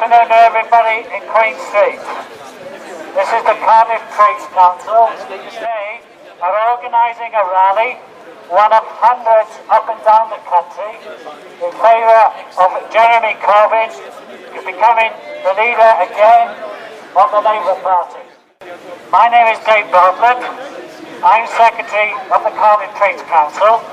afternoon everybody in Queen Street. This is the Cardiff Trades Council. Today are organising a rally, one of hundreds up and down the country, in favour of Jeremy Corbyn becoming the leader again of the Labour Party. My name is Bartlett. I'm Secretary of the Cardiff Trades Council,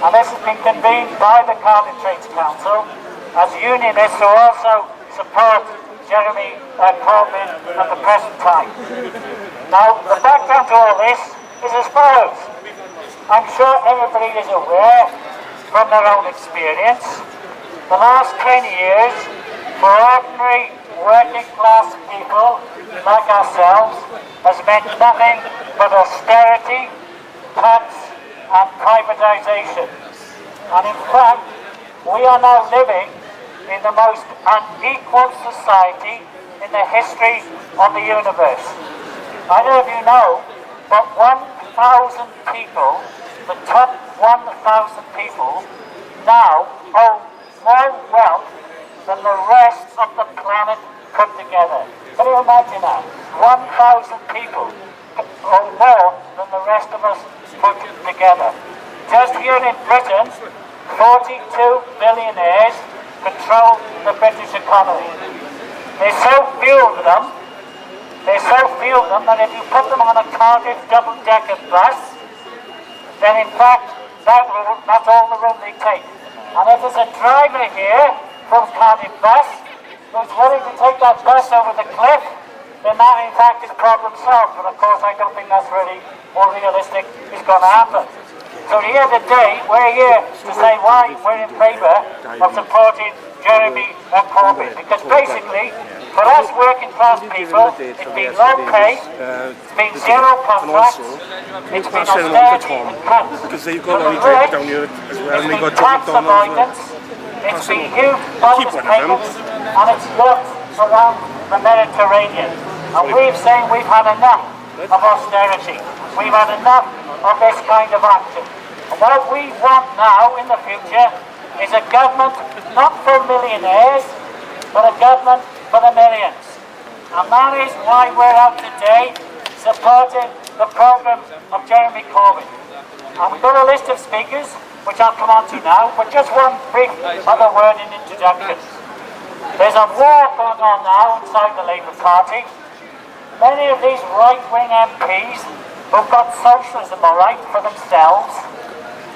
and this has been convened by the Cardiff Trades Council as unionists who also support Jeremy Corbyn at the present time. Now, the background to all this is as follows. I'm sure everybody is aware from their own experience, the last 10 years for ordinary working class people like ourselves has meant nothing but austerity, cuts and privatisation. And in fact, we are now living in the most unequal society in the history of the universe. I don't know if you know, but 1,000 people, the top 1,000 people, now own more wealth than the rest of the planet put together. Can you imagine that? 1,000 people own more than the rest of us put together. Just here in Britain, 42 billionaires control the British economy. There's so few of them that if you put them on a Cardiff double-decker bus, then in fact that's all the room they take. And if there's a driver here from Cardiff Bus who's willing to take that bus over the cliff, then that in fact is problem solved. But of course I don't think that's really more realistic is going to happen. So here today, we're here to say why we're in favour of supporting Jeremy Corbyn. Because basically, for us working class people, it's been low pay, it's been zero contracts, it's been austerity and cuts. Because they've got only drink down here as well, and they've got tax avoidance, it's been huge bonus payments, and it's yachts around the Mediterranean. And we've saying we've had enough of austerity. We've had enough of this kind of action. And what we want now in the future is a government not for millionaires, but a government for the millions. And that is why we're out today supporting the programme of Jeremy Corbyn. And we've got a list of speakers, which I'll come on to now, but just one brief other word in introduction. There's a war going on now inside the Labour Party. Many of these right-wing MPs who've got socialism all right for themselves,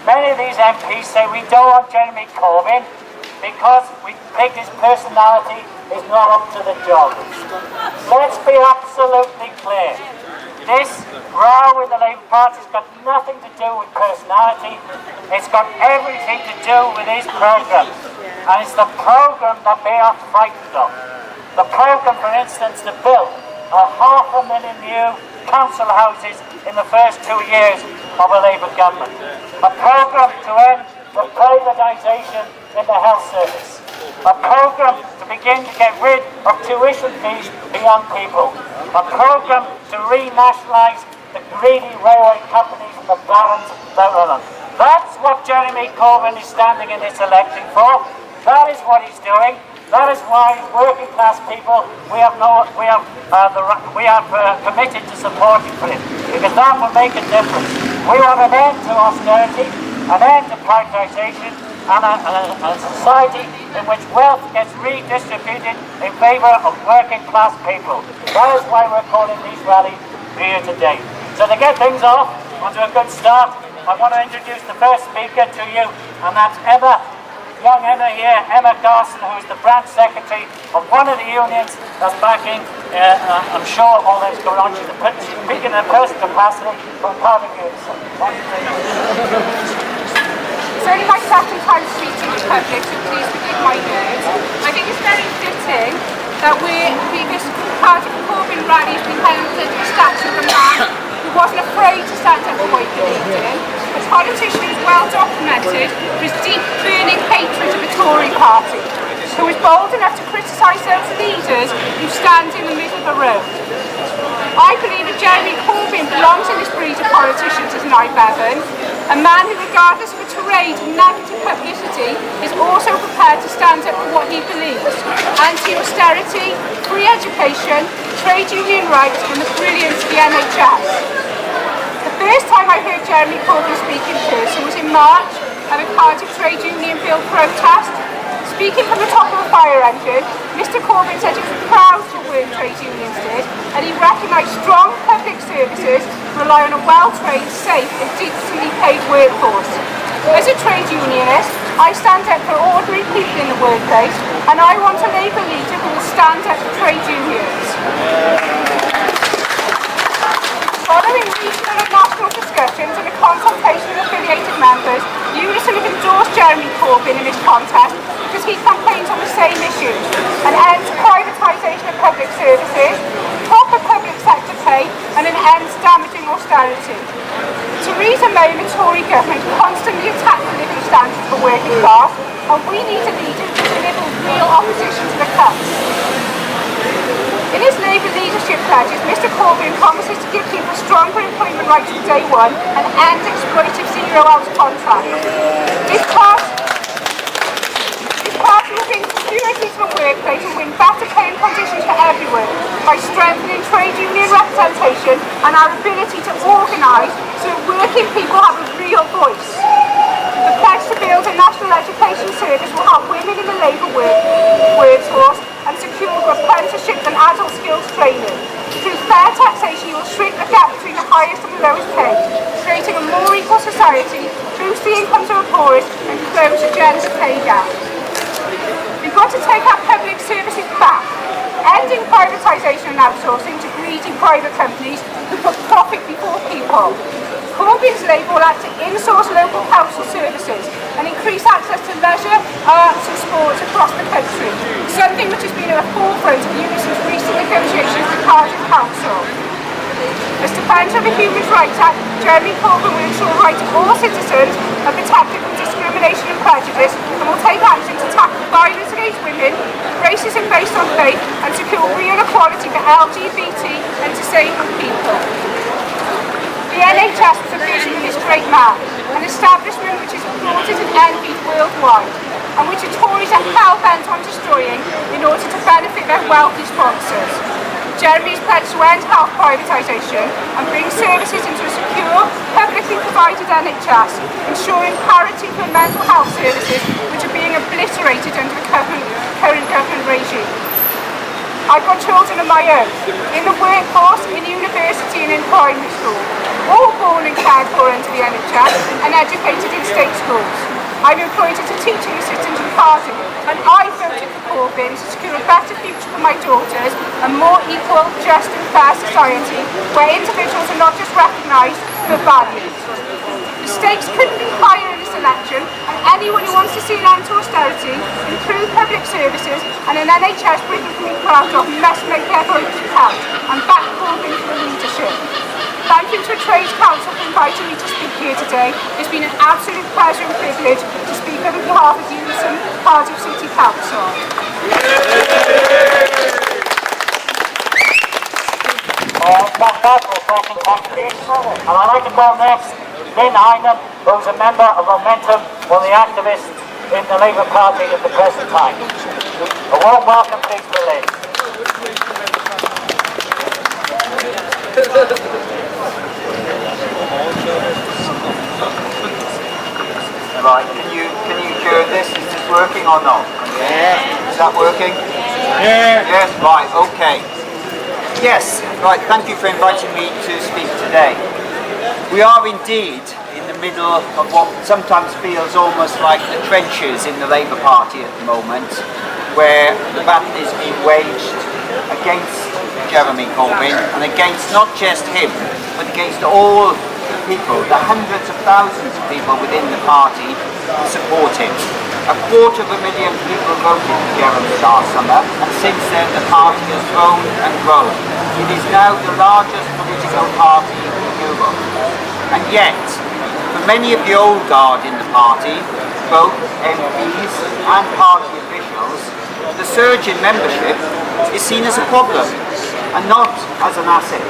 many of these MPs say we don't want Jeremy Corbyn because we think his personality is not up to the job. Let's be absolutely clear. This row in the Labour Party has got nothing to do with personality. It's got everything to do with his programme. And it's the programme that we are frightened of. The programme, for instance, to build 500,000 new council houses in the first 2 years of a Labour government. A programme to end the privatisation in the health service. A programme to begin to get rid of tuition fees for young people. A programme to renationalise the greedy railway companies and the barons that run them. That's what Jeremy Corbyn is standing in this election for. That is what he's doing. That is why working class people we are committed to supporting for him, because that will make a difference. We want an end to austerity, an end to privatisation, and a society in which wealth gets redistributed in favour of working class people. That is why we're calling these rallies here today. So to get things off onto a good start, I want to introduce the first speaker to you, and that's young Emma here, Emma Garson, who is the branch secretary of one of the unions that's backing, I'm sure, all that's going on. She's speaking in a personal capacity from Cardiff Unison. It's only my second time speaking in public, so please forgive my words. I think it's very fitting that because Cardiff Corbyn rally has been held under the statue of a man who wasn't afraid to stand up for what he believed in, a politician who is well documented for his deep burning hatred of the Tory party, who is bold enough to criticise those leaders who stand in the middle of the road. I believe that Jeremy Corbyn belongs in this breed of politicians as an I-Bevan, a man who, regardless of a tirade of negative publicity, is also prepared to stand up for what he believes: anti-austerity, education, trade union rights and the brilliance of the NHS. The first time I heard Jeremy Corbyn speak in person was in March at a Cardiff Trades Union Bill protest. Speaking from the top of a fire engine, Mr Corbyn said he was proud of the work trade unions did and he recognised strong public services rely on a well-trained, safe and decently paid workforce. As a trade unionist, I stand up for ordinary people in the workplace and I want a Labour leader who will stand up for trade unions. Following regional and national discussions and a consultation with affiliated members, Unison have endorsed Jeremy Corbyn in this contest because he campaigns on the same issues: an end to privatisation of public services, proper public sector pay and an end to damaging austerity. Theresa May and the Tory government constantly attack the living standards for working class and we need a leader to deliver real opposition to the cuts. In his Labour leadership pledges, Mr Corbyn promises to give people stronger employment rights from day one and end exploitative zero-hours contracts. This party will bring security to the workplace and win better pay and conditions for everyone by strengthening trade union representation and our ability to organise so that working people have a real voice. The pledge to build a national education service will help women in the labour workforce and secure apprenticeships and adult skills training. Through fair taxation, you will shrink the gap between the highest and the lowest paid, creating a more equal society, boost the incomes of the poorest and close the gender pay gap. We've got to take our public services back, ending privatisation and outsourcing to greedy private companies who put profit before people. Corbyn's Labour will act to insource local council services and increase access to leisure, arts and sports across the country, something which has been at the forefront of Unison's recent negotiations with Cardiff Council. As defender of the Human Rights Act, Jeremy Corbyn will ensure the rights of all citizens are protected from discrimination and prejudice and will take action to tackle violence against women, racism based on faith and secure real equality for LGBT and disabled people. The NHS was a vision of this great man, an establishment which is applauded and envied worldwide, and which the Tories are hell-bent on destroying in order to benefit their wealthy sponsors. Jeremy's pledge to end health privatisation and bring services into a secure, publicly provided NHS, ensuring parity for mental health services which are being obliterated under the current government regime. I've got children of my own, in the workforce, in university and in primary school, all born and cared for under the NHS and educated in state schools. I'm employed as a teaching assistant in Cardiff and I voted for Corbyn to secure a better future for my daughters, a more equal, just and fair society where individuals are not just recognised but valued. The stakes couldn't be higher in this election and anyone who wants to see an end to austerity, improve public services and an NHS Britain can be proud of must make their votes count and back Corbyn for the leadership. Thank you to the Trades Council for inviting me to speak here today. It's been an absolute pleasure and privilege to speak on behalf of Unison Cardiff City Council. And I'd like to call next Lynn, who's a member of Momentum, one of the activists in the Labour Party at the present time. A warm welcome please to Lynn. Right, can you hear this? Is this working or not? Yeah. Is that working? Yeah. Yes, right, okay. Yes, right, thank you for inviting me to speak today. We are indeed in the middle of what sometimes feels almost like the trenches in the Labour Party at the moment, where the battle is being waged against Jeremy Corbyn and against not just him, but against all the people, the hundreds of thousands of people within the party who support him. 250,000 people voted for Jeremy last summer, and since then the party has grown and grown. It is now the largest political party in Europe. And yet, for many of the old guard in the party, both MPs and party officials, the surge in membership is seen as a problem and not as an asset.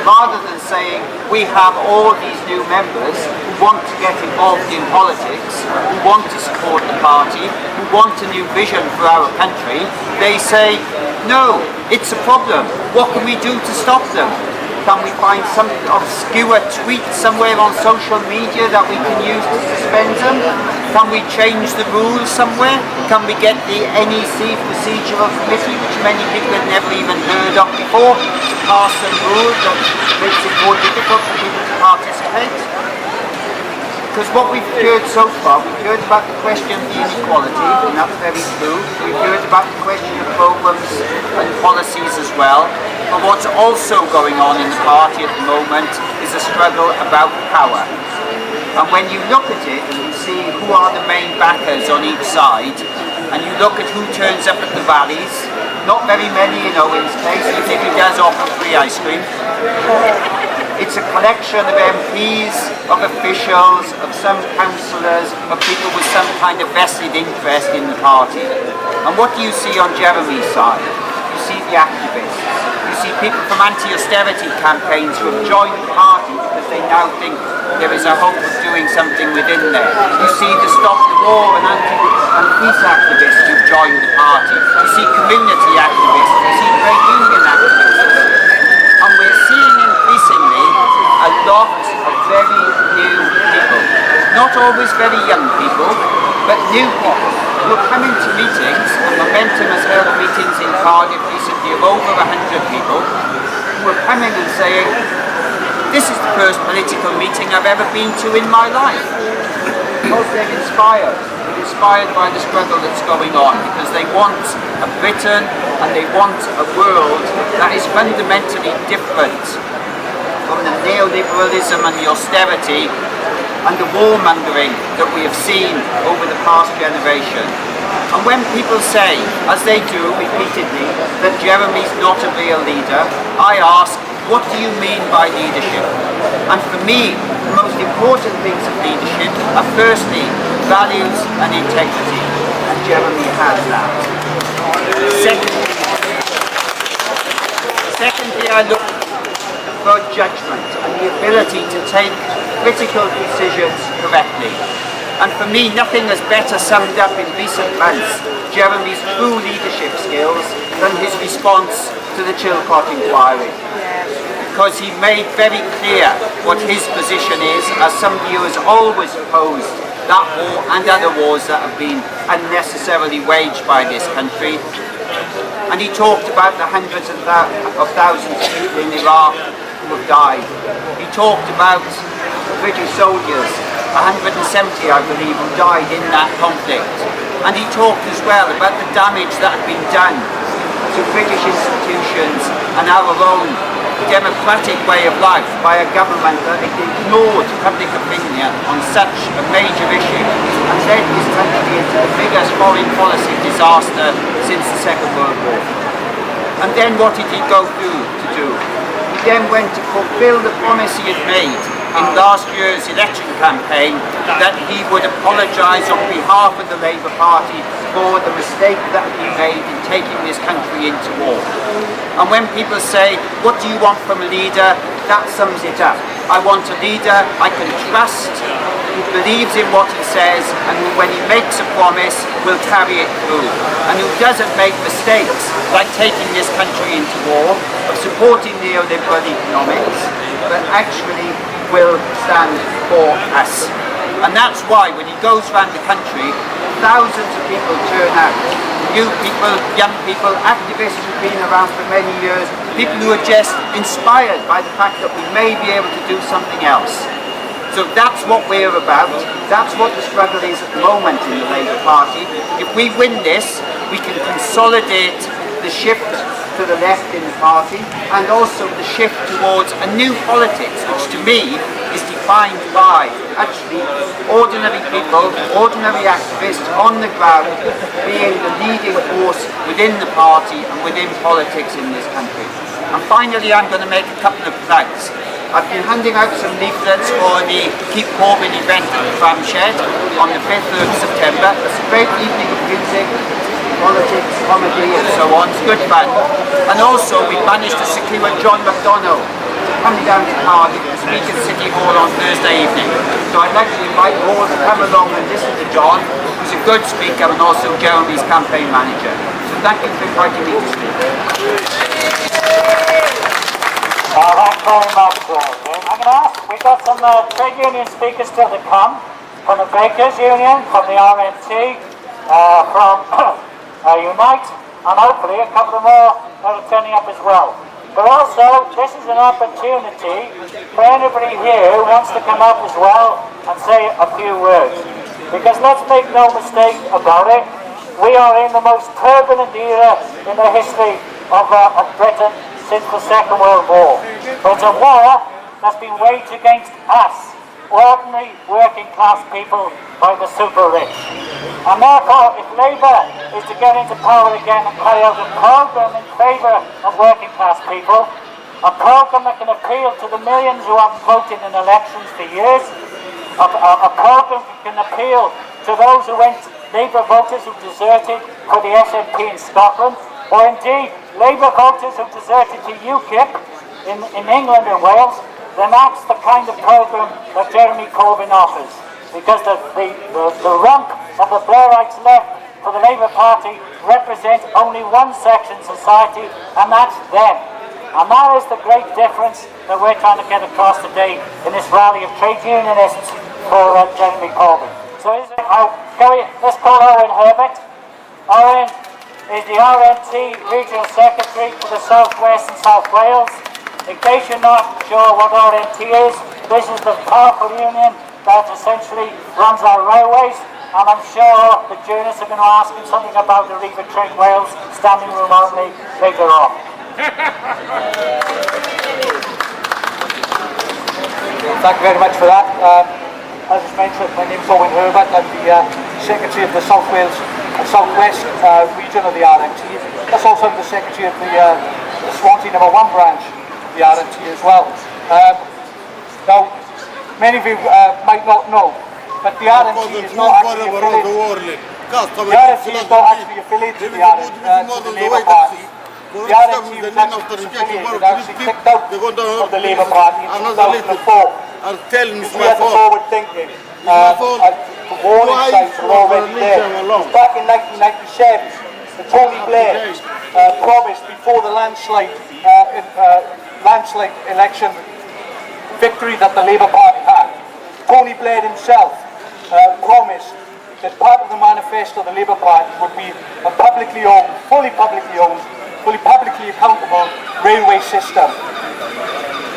Rather than saying we have all these new members who want to get involved in politics, who want to support the party, who want a new vision for our country, they say No, it's a problem. What can we do to stop them? Can we find some obscure tweet somewhere on social media that we can use to suspend them? Can we change the rules somewhere? Can we get the NEC procedural committee, which many people had never even heard of before, to pass some rules that makes it more difficult for people to participate? Because what we've heard so far, we've heard about the question of the inequality, and that's very true. We've heard about the question of programmes and policies as well. But what's also going on in the party at the moment is a struggle about power. And when you look at it and you see who are the main backers on each side, and you look at who turns up at the rallies, not very many in Owen's case, even if he does offer free ice cream. It's a collection of MPs, of officials, of some councillors, of people with some kind of vested interest in the party. And what do you see on Jeremy's side? You see the activists. You see people from anti-austerity campaigns who have joined the party because they now think there is a hope of doing something within there. You see the Stop the War and peace activists who've joined the party. You see community activists. You see trade union activists. And we're seeing increasingly a lot of very new people. Not always very young people, but new people who are coming to meetings, and Momentum has held meetings in Cardiff recently of over 100 people, who are coming and saying, this is the first political meeting I've ever been to in my life. Because they're inspired by the struggle that's going on, because they want a Britain and they want a world that is fundamentally different from the neoliberalism and the austerity and the warmongering that we have seen over the past generation. And when people say, as they do repeatedly, that Jeremy's not a real leader, I ask, what do you mean by leadership? And for me, the most important things of leadership are firstly, values and integrity. And Jeremy has that. Secondly, I look for judgment and the ability to take critical decisions correctly. And for me, nothing has better summed up in recent months Jeremy's true leadership skills than his response to the Chilcot inquiry. Because he made very clear what his position is as somebody who has always opposed that war and other wars that have been unnecessarily waged by this country. And he talked about the hundreds of thousands of people in Iraq who have died. He talked about British soldiers, 170 I believe, who died in that conflict. And he talked as well about the damage that had been done to British institutions and our own democratic way of life by a government that ignored public opinion on such a major issue and led this country into the biggest foreign policy disaster since the Second World War. And then what did he go through to do? He then went to fulfill the promise he had made in last year's election campaign that he would apologise on behalf of the Labour Party for the mistake that he made in taking this country into war. And when people say, what do you want from a leader? That sums it up. I want a leader I can trust, who believes in what he says, and who, when he makes a promise, will carry it through. And who doesn't make mistakes, like taking this country into war, of supporting neoliberal economics, but actually will stand for us. And that's why when he goes around the country, thousands of people turn out. New people, young people, activists who've been around for many years, people who are just inspired by the fact that we may be able to do something else. So that's what we're about. That's what the struggle is at the moment in the Labour Party. If we win this, we can consolidate the shift to the left in the party, and also the shift towards a new politics, which to me is defined by actually ordinary people, ordinary activists on the ground being the leading force within the party and within politics in this country. And finally, I'm going to make a couple of plugs. I've been handing out some leaflets for the Keep Corbyn event at the Tram Shed on the 5th of September. It's a great evening of music, politics, comedy and so on. It's good fun. And also we managed to secure John McDonnell to come down to Cardiff to speak at City Hall on Thursday evening. So I'd like to invite you all to come along and listen to John, who's a good speaker and also Jeremy's campaign manager. So Thank you for inviting me to speak. Thanks very much, I'm going to ask, we've got some trade union speakers still to come, from the Bakers Union, from the RMT, from Unite, and hopefully a couple more that are turning up as well. But also, this is an opportunity for anybody here who wants to come up as well and say a few words. Because let's make no mistake about it, we are in the most turbulent era in the history of Britain since the Second World War. But it's a war that's been waged against us, ordinary working class people, by the super rich. And therefore, if Labour is to get into power again and carry out a programme in favour of working class people, a programme that can appeal to the millions who haven't voted in elections for years, a programme that can appeal to those who went, Labour voters who deserted for the SNP in Scotland, or indeed Labour voters who deserted to UKIP in England and Wales, then that's the kind of programme that Jeremy Corbyn offers. Because the rump of the Blairites left for the Labour Party represent only one section of society, and that's them. And that is the great difference that we're trying to get across today in this rally of trade unionists for Jeremy Corbyn. So let's call Owen Herbert. Owen is the RMT Regional Secretary for the South West and South Wales. In case you're not sure what RMT is, this is the powerful union that essentially runs our railways, and I'm sure the journalists are going to ask him something about the River Train Wales standing room only later on. Thank you very much for that. As was mentioned, my name is Owen Herbert. I'm the Secretary of the South Wales and South West region of the RMT. That's also the Secretary of the Swansea No. 1 branch of the RMT as well. Now, many of you might not know, but the RMT is not actually affiliated. The RMT is not actually affiliated to the Labour Party. The RMT was actually affiliated, actually kicked out of the Labour Party in 2004. We had the forward thinking, and the warning signs were already there. Back in 1997, the Tony Blair promised before the landslide election victory that the Labour Party had. Tony Blair himself promised that part of the manifesto of the Labour Party would be a publicly owned, fully publicly accountable railway system.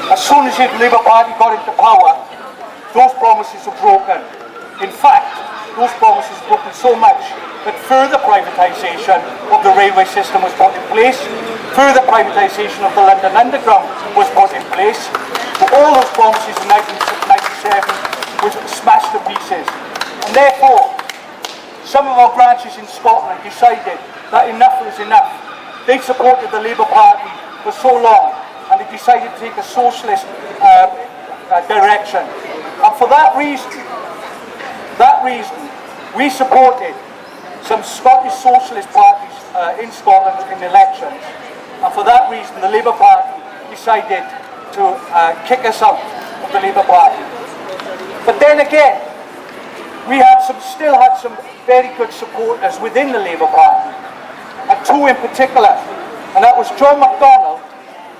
As soon as the Labour Party got into power, those promises were broken. In fact, those promises were broken so much that further privatisation of the railway system was put in place, further privatisation of the London Underground was put in place. But all those promises in 1997 was smashed to pieces. And therefore, some of our branches in Scotland decided that enough was enough. They supported the Labour Party for so long, and they decided to take a socialist direction. And for that reason, we supported some Scottish socialist parties in Scotland in elections. And for that reason, the Labour Party decided to kick us out of the Labour Party. But then again, we still had some very good supporters within the Labour Party, and two in particular, and that was John McDonnell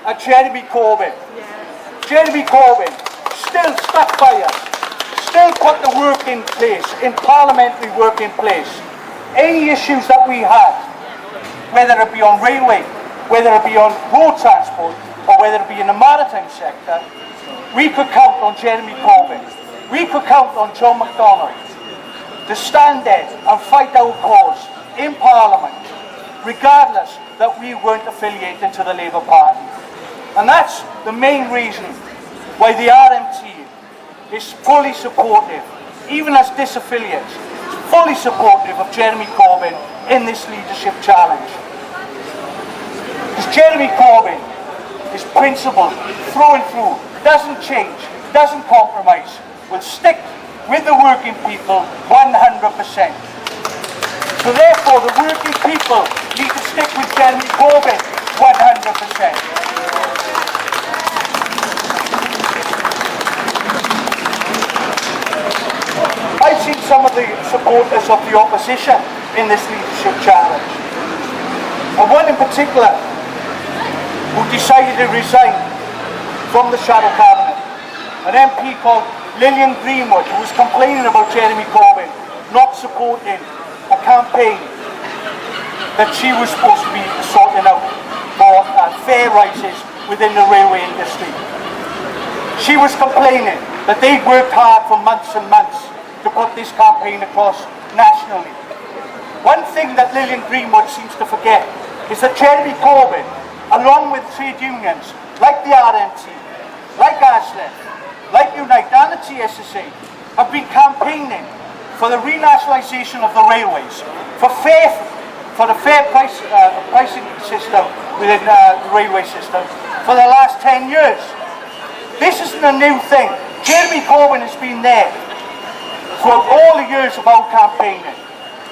and Jeremy Corbyn. Jeremy Corbyn still stuck by us, still put the work in place, in parliamentary work in place. Any issues that we had, whether it be on railway, whether it be on road transport, or whether it be in the maritime sector, we could count on Jeremy Corbyn. We could count on John McDonnell to stand there and fight our cause in Parliament, regardless that we weren't affiliated to the Labour Party. And that's the main reason why the RMT is fully supportive, even as disaffiliates, fully supportive of Jeremy Corbyn in this leadership challenge. Because Jeremy Corbyn is principled through and through, doesn't change, doesn't compromise, will stick with the working people 100%. So therefore the working people need to stick with Jeremy Corbyn 100%. I've seen some of the supporters of the opposition in this leadership challenge. and one in particular who decided to resign from the shadow cabinet, an MP called Lynn Greenwood, who was complaining about Jeremy Corbyn not supporting a campaign that she was supposed to be sorting out for fair rises within the railway industry. She was complaining that they'd worked hard for months and months to put this campaign across nationally. One thing that Lynn Greenwood seems to forget is that Jeremy Corbyn, along with trade unions like the RMT, like Bartlett, like Unison and the TSSA, have been campaigning for the renationalisation of the railways, for the fair pricing system within the railway system for the last 10 years. This isn't a new thing. Jeremy Corbyn has been there throughout all the years of our campaigning,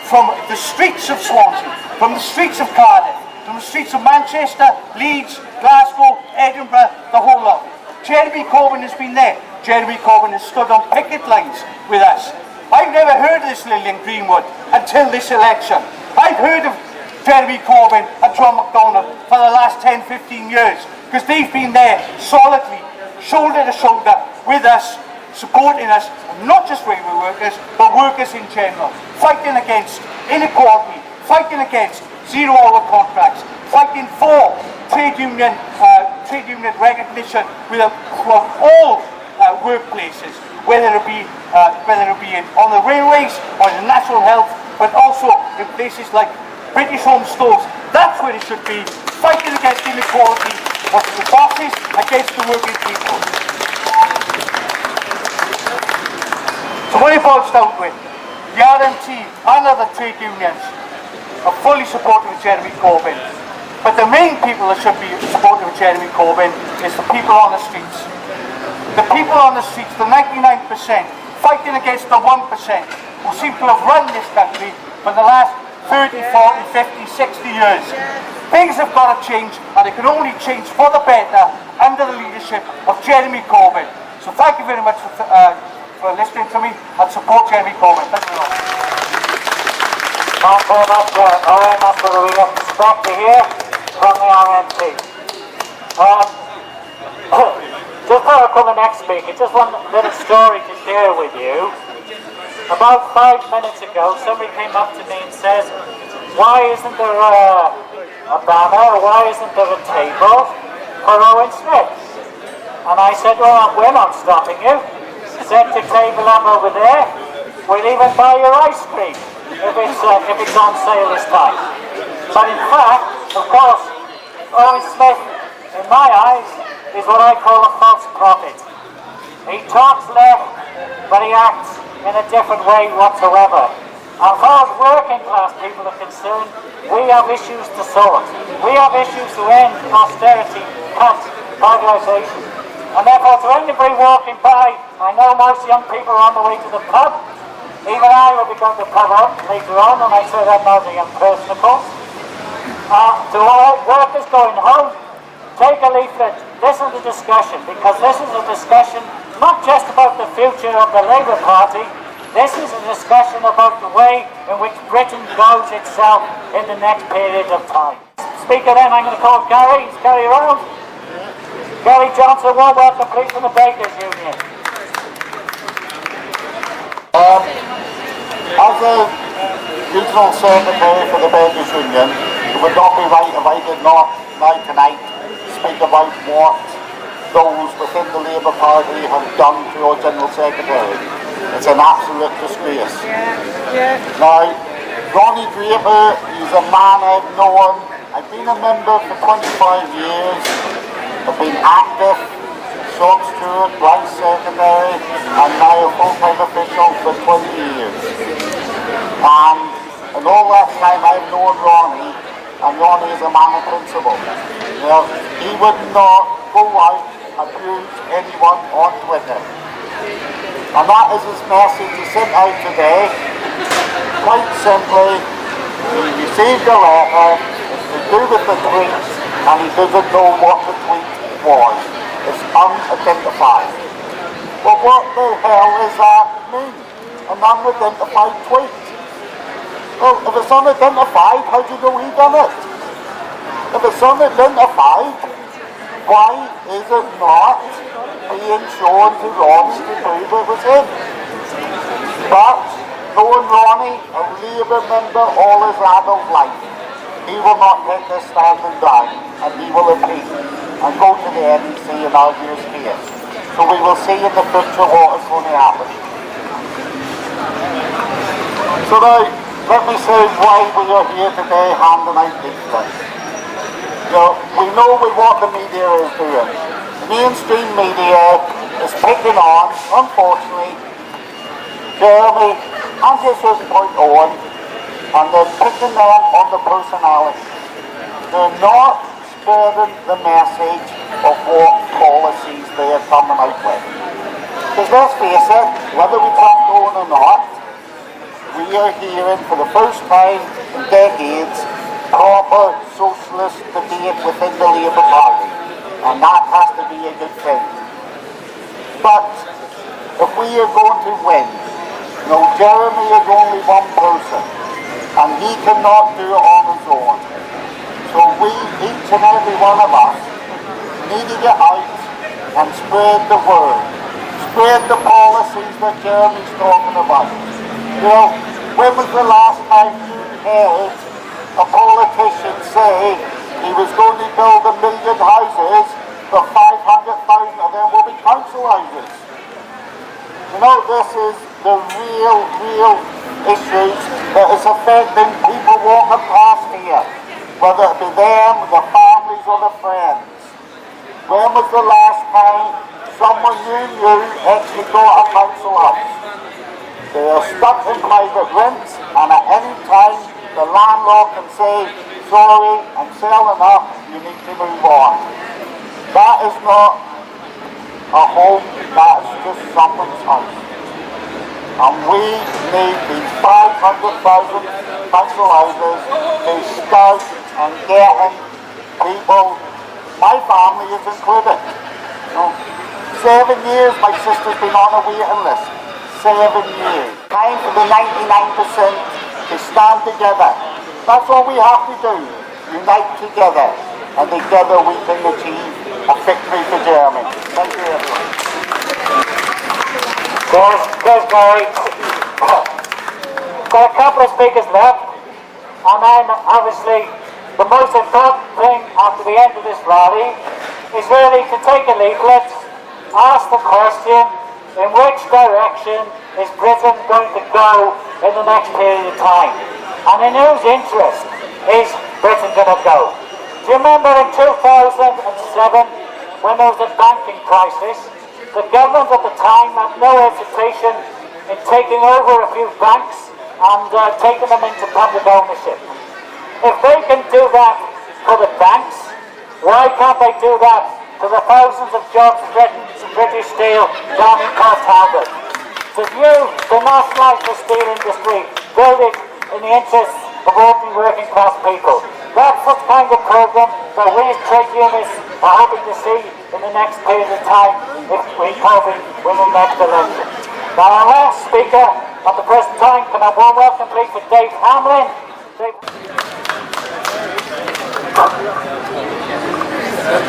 from the streets of Swansea, from the streets of Cardiff, from the streets of Manchester, Leeds, Glasgow, Edinburgh, the whole lot. Jeremy Corbyn has been there. Jeremy Corbyn has stood on picket lines with us. I've never heard of this Lynn Greenwood until this election. I've heard of Jeremy Corbyn and John McDonnell for the last 10-15 years, because they've been there solidly, shoulder to shoulder with us, supporting us, not just railway workers, but workers in general, fighting against inequality, fighting against zero-hour contracts, fighting for trade union recognition from all workplaces, whether it be on the railways or in national health, but also in places like British Home Stores. That's where it should be, fighting against inequality of the bosses against the working people. So what it boils down to, the RMT and other trade unions are fully supportive of Jeremy Corbyn. But the main people that should be supportive of Jeremy Corbyn is the people on the streets. The people on the streets, the 99%, fighting against the 1% who seem to have run this country for the last 30, 40, 50, 60 years. Things have got to change, and it can only change for the better under the leadership of Jeremy Corbyn. So thank you very much for listening to me, and support Jeremy Corbyn. Thank you very much. Thank you very much, Owen. That's what we expect to hear from the RMT. Just before I come the next speaker, just one little story to share with you. About 5 minutes ago, somebody came up to me and says, why isn't there a banner, why isn't there a table for Owen Smith? And I said, well, we're not stopping you. Set your table up over there. We'll even buy your ice cream if it's on sale this time. But in fact, of course, Owen Smith, in my eyes, is what I call a false prophet. He talks left, but he acts in a different way whatsoever. As far as working class people are concerned, we have issues to sort. We have issues to end austerity, cuts, privatisation. And therefore, to anybody walking by, I know most young people are on the way to the pub. Even I will be going to the pub later on, and I say that now as a young person, of course. To all workers going home, take a leaflet, listen to the discussion, because this is a discussion not just about the future of the Labour Party, this is a discussion about the way in which Britain goes itself in the next period of time. Speaker then, I'm going to call Gary. Is Gary around? Gary Johnston, warm welcome please from the Bakers Union. As a regional secretary for the Bakers Union, it would not be right if I did not now tonight speak about what those within the Labour Party have done to our General Secretary. It's an absolute disgrace. Now, Ronnie Draper, he's a man I've known. I've been a member for 25 years. I've been active, shop steward, branch secretary, and now a full-time official for 20 years. And in all that time I've known Ronnie, and Ronnie is a man of principle. Now, he would not go out and abuse anyone on Twitter. And that is his message he sent out today. Quite simply, he received a letter, it's to do with the tweet, and he doesn't know what the tweet was. It's unidentified. Well, what the hell does that mean? An unidentified tweet? Well, if it's unidentified, how do you know he done it? If it's unidentified, why is it not being shown to Ronnie to prove it was him? But knowing Ronnie, a Labour member all his adult life, he will not take this standing down, and he will appeal and go to the NEC and argue his case. So we will see in the future what is going to happen. So now, let me say why we are here today handing out leaflets. We know what the media is doing. The mainstream media is picking on, unfortunately, Jeremy and just his point Owen, and they're picking them on the personality. They're not spreading the message of what policies they are coming out with. Because let's face it, whether we talk Owen or not, we are hearing for the first time in decades proper socialist debate within the Labour Party, and that has to be a good thing. But if we are going to win, Jeremy is only one person, and he cannot do it on his own. So we, each and every one of us, need to get out and spread the word, spread the policies that Jeremy's talking about. When was the last time you heard a politician say he was going to build 1 million houses, but 500,000 of them will be council houses? This is the real issues that is affecting people walking past here, whether it be them, the families or the friends. When was the last time someone you knew actually got a council house? They are stuck in private rents, and at any time the landlord can say, sorry, I'm selling up, you need to move on. That is not a home, that is just someone's house. And we need these 500,000 council houses to start and getting people, my family is included. 7 years my sister's been on a waiting list. 7 years. Time for the 99% to stand together. That's all we have to do. Unite together. And together we can achieve a victory for Jeremy. Thank you everyone. There's Gary. Got a couple of speakers left, and then obviously the most important thing after the end of this rally is really to take a leaflet, ask the question, in which direction is Britain going to go in the next period of time? And in whose interest is Britain going to go? Do you remember in 2007 when there was a banking crisis? The government at the time had no hesitation in taking over a few banks and taking them into public ownership. If they can do that for the banks, why can't they do that to the thousands of jobs threatened to British Steel down in Cardiff? To you, to nationalise the steel industry, build it in the interests of ordinary working class people. That's the kind of programme that we as trade unionists are hoping to see in the next period of time if we Corbyn win the next election. Now our last speaker at the present time, can I have one welcome please for Dave Hamblin.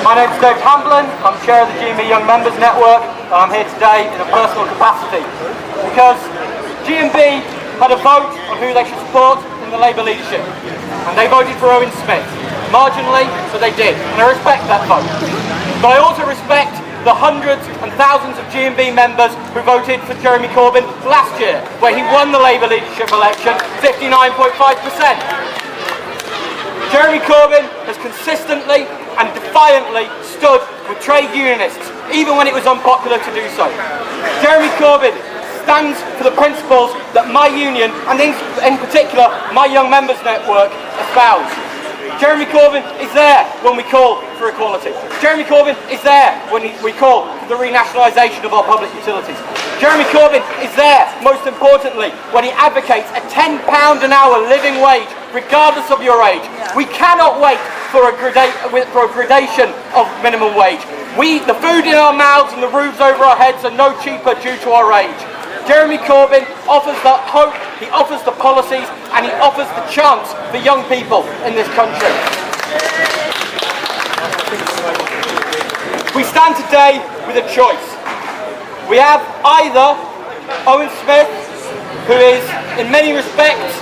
My name is Dave Hamblin, I'm chair of the GMB Young Members Network, and I'm here today in a personal capacity because GMB had a vote on who they should support in the Labour leadership, and they voted for Owen Smith. Marginally, but they did, and I respect that vote. But I also respect the hundreds and thousands of GMB members who voted for Jeremy Corbyn last year, where he won the Labour leadership election 59.5%. Jeremy Corbyn has consistently and defiantly stood with trade unionists, even when it was unpopular to do so. Jeremy Corbyn stands for the principles that my union, and in particular my Young Members Network, espouse. Jeremy Corbyn is there when we call for equality. Jeremy Corbyn is there when we call for the renationalisation of our public utilities. Jeremy Corbyn is there, most importantly, when he advocates a £10 an hour living wage, regardless of your age. We cannot wait for a gradation of minimum wage. The food in our mouths and the roofs over our heads are no cheaper due to our age. Jeremy Corbyn offers the hope, he offers the policies, and he offers the chance for young people in this country. We stand today with a choice. We have either Owen Smith, who is in many respects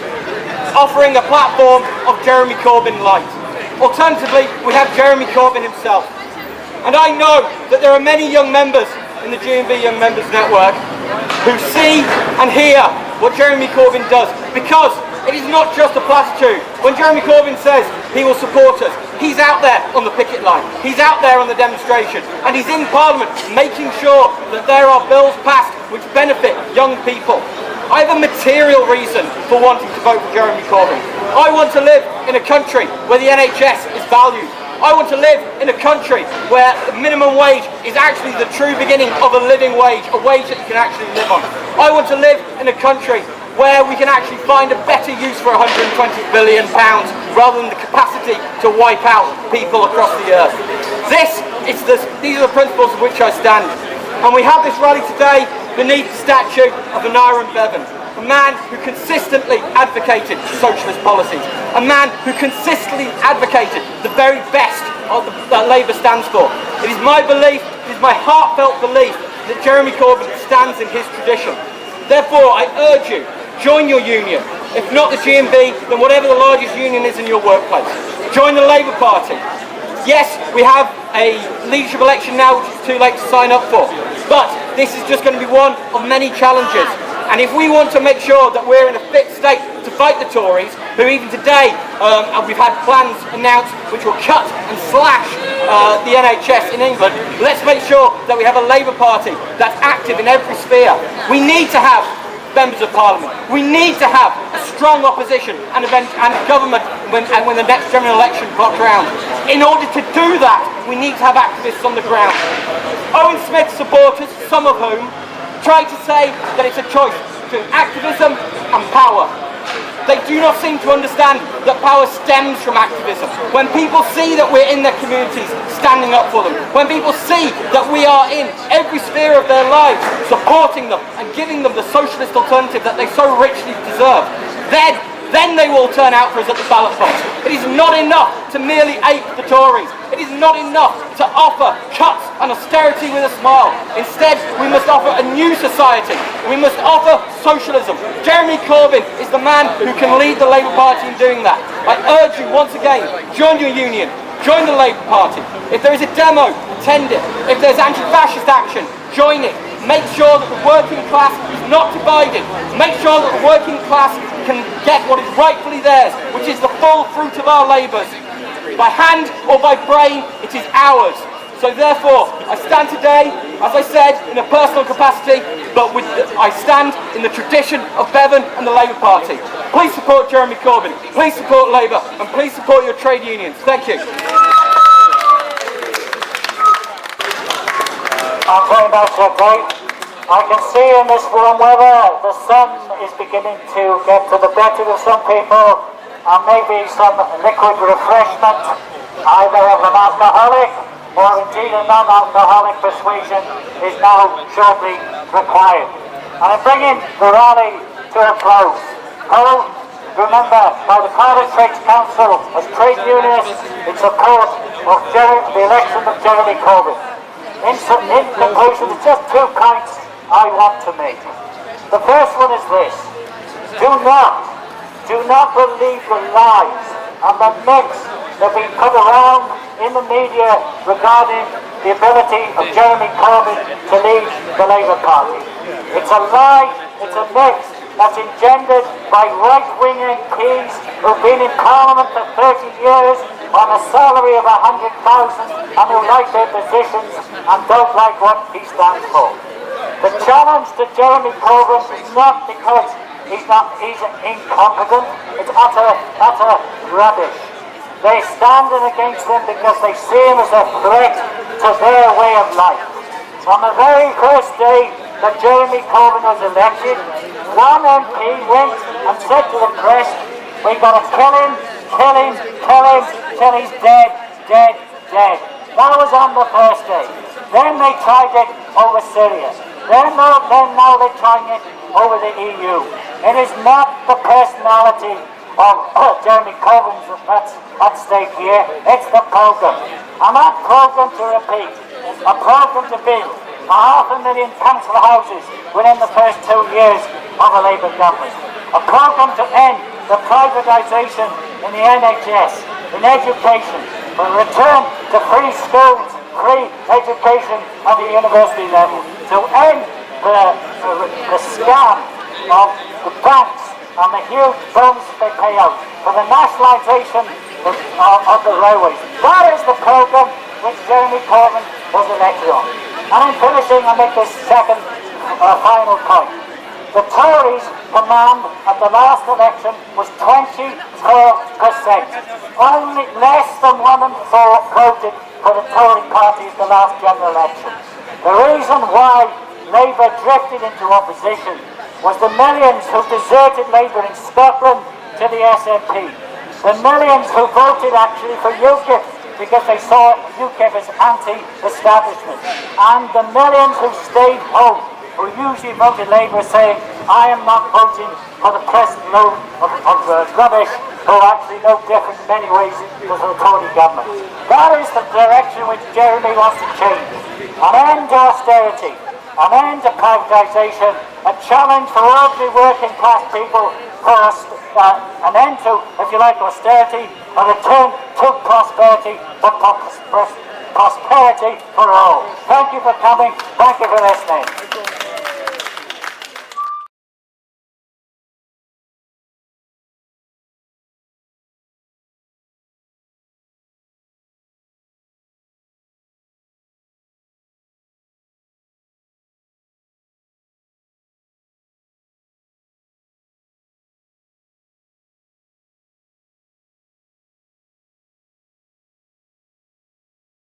offering a platform of Jeremy Corbyn light. Alternatively, we have Jeremy Corbyn himself. And I know that there are many young members in the GMB Young Members Network who see and hear what Jeremy Corbyn does, because it is not just a platitude. When Jeremy Corbyn says he will support us, he's out there on the picket line, he's out there on the demonstration, and he's in Parliament making sure that there are bills passed which benefit young people. I have a material reason for wanting to vote for Jeremy Corbyn. I want to live in a country where the NHS is valued. I want to live in a country where the minimum wage is actually the true beginning of a living wage, a wage that you can actually live on. I want to live in a country where we can actually find a better use for £120 billion rather than the capacity to wipe out people across the earth. These are the principles of which I stand. And we have this rally today beneath the statue of Eynon Bevan, a man who consistently advocated socialist policies, a man who consistently advocated the very best that Labour stands for. It is my belief, it is my heartfelt belief that Jeremy Corbyn stands in his tradition. Therefore, I urge you, join your union. If not the GMB, then whatever the largest union is in your workplace. Join the Labour Party. Yes, we have a leadership election now which is too late to sign up for, but this is just going to be one of many challenges. And if we want to make sure that we're in a fit state to fight the Tories, who even today we've had plans announced which will cut and slash the NHS in England, let's make sure that we have a Labour Party that's active in every sphere. We need to have members of Parliament. We need to have a strong opposition and government when the next general election clocks round. In order to do that, we need to have activists on the ground. Owen Smith supporters, some of whom, try to say that it's a choice between activism and power. They do not seem to understand that power stems from activism. When people see that we're in their communities standing up for them, when people see that we are in every sphere of their lives supporting them and giving them the socialist alternative that they so richly deserve, then they will turn out for us at the ballot box. It is not enough to merely ape the Tories. It is not enough to offer cuts and austerity with a smile. Instead, we must offer a new society. We must offer socialism. Jeremy Corbyn is the man who can lead the Labour Party in doing that. I urge you once again, join your union, join the Labour Party. If there is a demo, attend it. If there's anti-fascist action, join it. Make sure that the working class is not divided. Make sure that the working class can get what is rightfully theirs, which is the full fruit of our labours. By hand or by brain, it is ours. So therefore, I stand today, as I said, in a personal capacity, but I stand in the tradition of Bevan and the Labour Party. Please support Jeremy Corbyn, please support Labour, and please support your trade unions. Thank you. I'm very much okay. I can see in this warm weather the sun is beginning to get to the better of some people, and maybe some liquid refreshment, either of an alcoholic or indeed a non-alcoholic persuasion, is now shortly required. And I'm bringing the rally to a close. Remember, by the Cardiff Trades Council as trade unionists in support of the election of Jeremy Corbyn. In conclusion, there's just 2 points I want to make. The first one is this: do not believe the lies and the myths that have been put around in the media regarding the ability of Jeremy Corbyn to lead the Labour Party. It's a lie, it's a myth that's engendered by right-wing MPs who've been in Parliament for 30 years on a salary of 100,000 and who like their positions and don't like what he stands for. The challenge to Jeremy Corbyn is not because he's incompetent, it's utter rubbish. They're standing against him because they see him as a threat to their way of life. On the very first day that Jeremy Corbyn was elected, one MP went and said to the press, we've got to kill him till he's dead. That was on the first day. Then they tried it over Syria. Then now they're trying it over the EU. It is not the personality of Jeremy Corbyn's that's at stake here. It's the programme. And that programme, to repeat, a programme to build 500,000 council houses within the first 2 years of a Labour government. A programme to end the privatisation in the NHS, in education, for a return to free schools, free education at the university level, to end the scam of the banks and the huge bonuses they pay out, for the nationalisation of the railways. That is the programme which Jeremy Corbyn was elected on. And in finishing, I make this second final point. The Tories' command at the last election was 24%. Only less than 1 in 4 voted for the Tory party at the last general election. The reason why Labour drifted into opposition was the millions who deserted Labour in Scotland to the SNP. The millions who voted actually for UKIP because they saw UKIP as anti-establishment. And the millions who stayed home, who usually voted Labour, saying, I am not voting for the present load of rubbish, who are actually no different in many ways to the Tory government. That is the direction which Jeremy wants to change. An end to austerity, an end to privatisation, a challenge for ordinary working class people, for an end to, if you like, austerity, a return to prosperity, but prosperity for all. Thank you for coming. Thank you for listening.